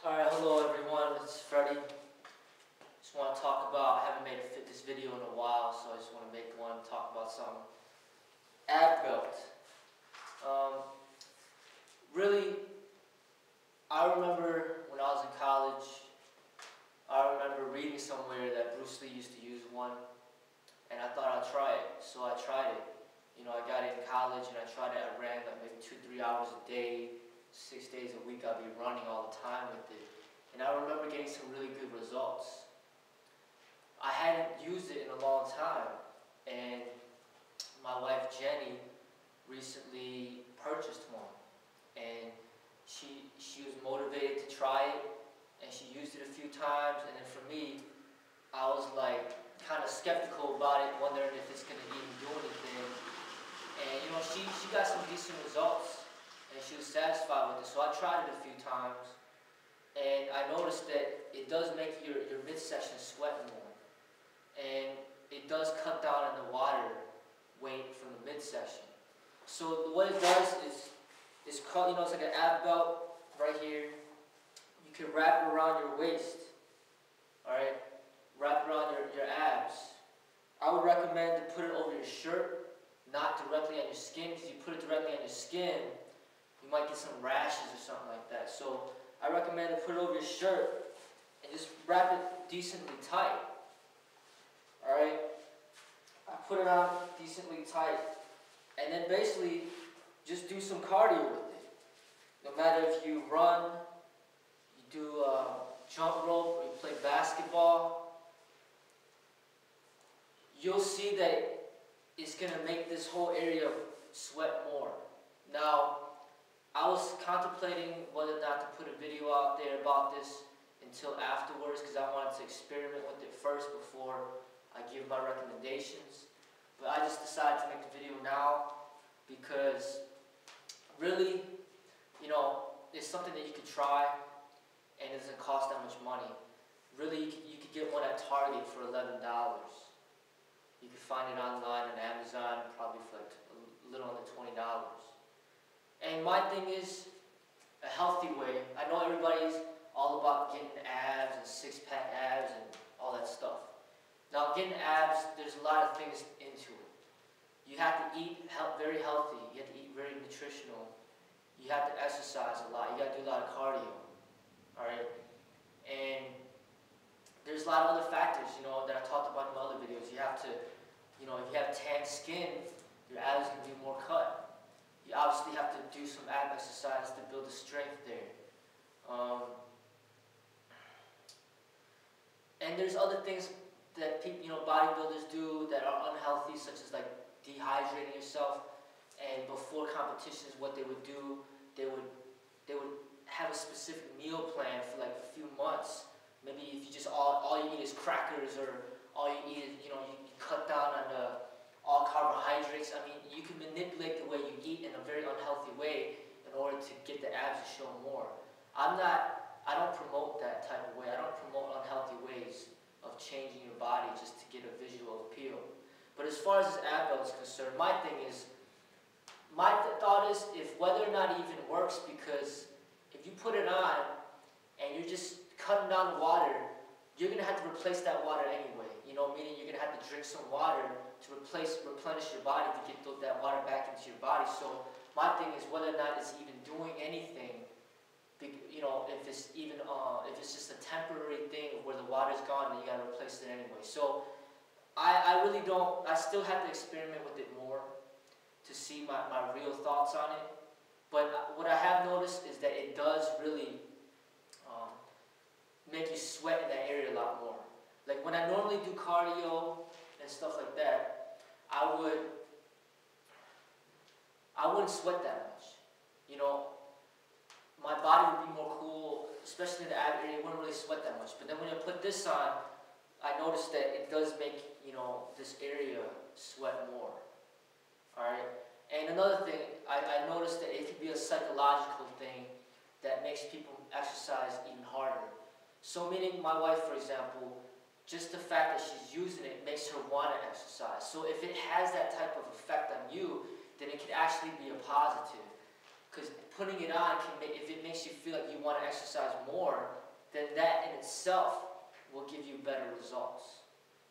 Alright, hello everyone, it's Freddie. Just want to talk about, I haven't made a fitness video in a while, so I just want to make one, talk about some ab belt. Really, I remember when I was in college, I remember reading somewhere that Bruce Lee used to use one, and I thought I'd try it, so I tried it. You know, I got it in college and I tried it, I ran like maybe 2-3 hours a day, 6 days a week. I'd be running all the time with it. And I remember getting some really good results. I hadn't used it in a long time, and my wife Jenny recently purchased one, and she was motivated to try it, and she used it a few times, and then for me, I was like kind of skeptical about it, wondering if it's going to even do anything. And you know, she got some decent results, and she was satisfied with it, so I tried it a few times, and I noticed that it does make your midsection sweat more, and it does cut down on the water weight from the midsection. So what it does is, it's called, you know, it's like an ab belt right here. You can wrap it around your waist, alright? Wrap it around your abs. I would recommend to put it over your shirt, not directly on your skin, because you put it directly on your skin, you might get some rashes or something like that. So I recommend to put it over your shirt and just wrap it decently tight. Alright? I put it on decently tight, and then basically just do some cardio with it. No matter if you run, you do jump rope, or you play basketball, you'll see that it's going to make this whole area sweat more. Now, I was contemplating whether or not to put a video out there about this until afterwards, because I wanted to experiment with it first before I give my recommendations. But I just decided to make the video now because really, you know, it's something that you could try and it doesn't cost that much money. Really, you could get one at Target for $11. You can find it online on Amazon, probably for like a little under $20. And my thing is a healthy way. I know everybody's all about getting abs and six-pack abs and all that stuff. Now, getting abs, there's a lot of things into it. You have to eat very healthy. You have to eat very nutritional. You have to exercise a lot. You got to do a lot of cardio. All right? And there's a lot of other factors, you know, that I talked about in my other videos. You have to, you know, if you have tan skin, your abs can be more cut. You obviously have to do some ab exercise to build the strength there. And there's other things that people, you know, bodybuilders do that are unhealthy, such as like dehydrating yourself. And before competitions, what they would do, they would have a specific meal plan for like a few months. Maybe if you just all you eat is crackers, or all you eat is, you know, you cut down on all carbohydrates. I mean, you can manipulate the way you eat in a very unhealthy way in order to get the abs to show more. I don't promote that type of way. I don't promote unhealthy ways of changing your body just to get a visual appeal. But as far as this ab belt is concerned, my thought is if whether or not it even works, because if you put it on and you're just cutting down the water, you're going to have to replace that water anyway. You know, meaning you're going to have to drink some water to replenish your body to get that water back into your body. So my thing is whether or not it's even doing anything. You know, if it's just a temporary thing where the water's gone and you got to replace it anyway. So I really don't. I still have to experiment with it more to see my real thoughts on it. But what I have noticed is that it does really make you sweat in that area a lot more. Like when I normally do cardio and stuff like that, I wouldn't sweat that much. You know, my body would be more cool, especially in the ab area. It wouldn't really sweat that much. But then when I put this on, I noticed that it does make, you know, this area sweat more. All right. And another thing, I noticed that it could be a psychological thing that makes people exercise even harder. So meaning my wife, for example, just the fact that she's using it makes her want to exercise. So if it has that type of effect on you, then it could actually be a positive. Because putting it on, if it makes you feel like you want to exercise, exercise more, then that in itself will give you better results.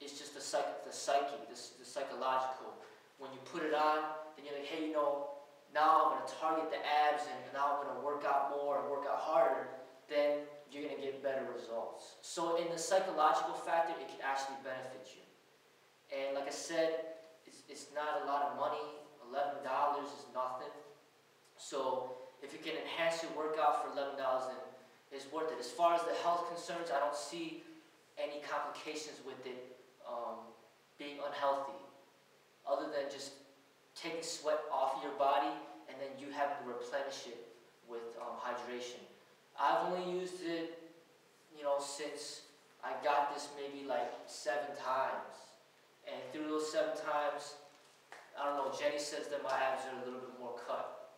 It's just the psyche, the psychological. When you put it on, then you're like, hey, you know, now I'm going to target the abs and now I'm going to work out more and work out harder, then you're going to get better results. So in the psychological factor, it can actually benefit you. And like I said, it's not a lot of money. $11 is nothing. So if you can enhance your workout for $11, then it's worth it. As far as the health concerns, I don't see any complications with it being unhealthy, other than just taking sweat off your body and then you having to replenish it with hydration. I've only used it, you know, since I got this maybe like 7 times. And through those 7 times, I don't know, Jenny says that my abs are a little bit more cut.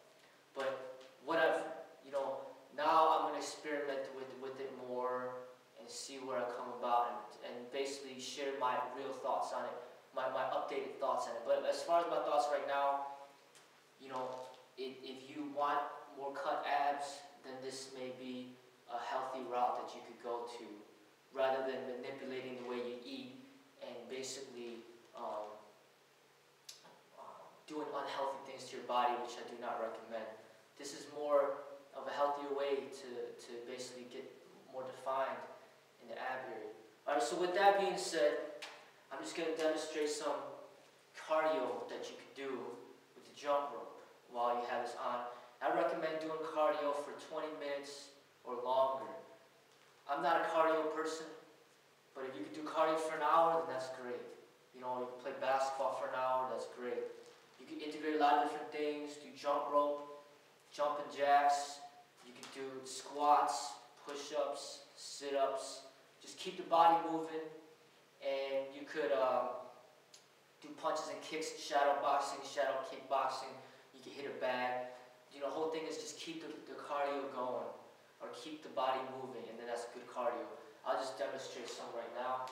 But whatever, you know, now I'm going to experiment with it more and see where I come about and basically share my real thoughts on it, my updated thoughts on it. But as far as my thoughts right now, you know, if you want more cut abs, then this may be a healthy route that you could go to, rather than manipulating the way you eat and basically doing unhealthy things to your body, which I do not recommend. This is more of a healthier way to basically get more defined in the ab area. Alright, so with that being said, I'm just going to demonstrate some cardio that you could do with the jump rope while you have this on. I recommend doing cardio for 20 minutes or longer. I'm not a cardio person, but if you could do cardio for an hour, then that's great. You know, you can play basketball for an hour, that's great. You can integrate a lot of different things, do jump rope, jumping jacks, you can do squats, push-ups, sit-ups. Just keep the body moving, and you could do punches and kicks, shadow boxing, shadow kickboxing. You can hit a bag. You know, the whole thing is just keep the cardio going, or keep the body moving, and then that's good cardio. I'll just demonstrate some right now.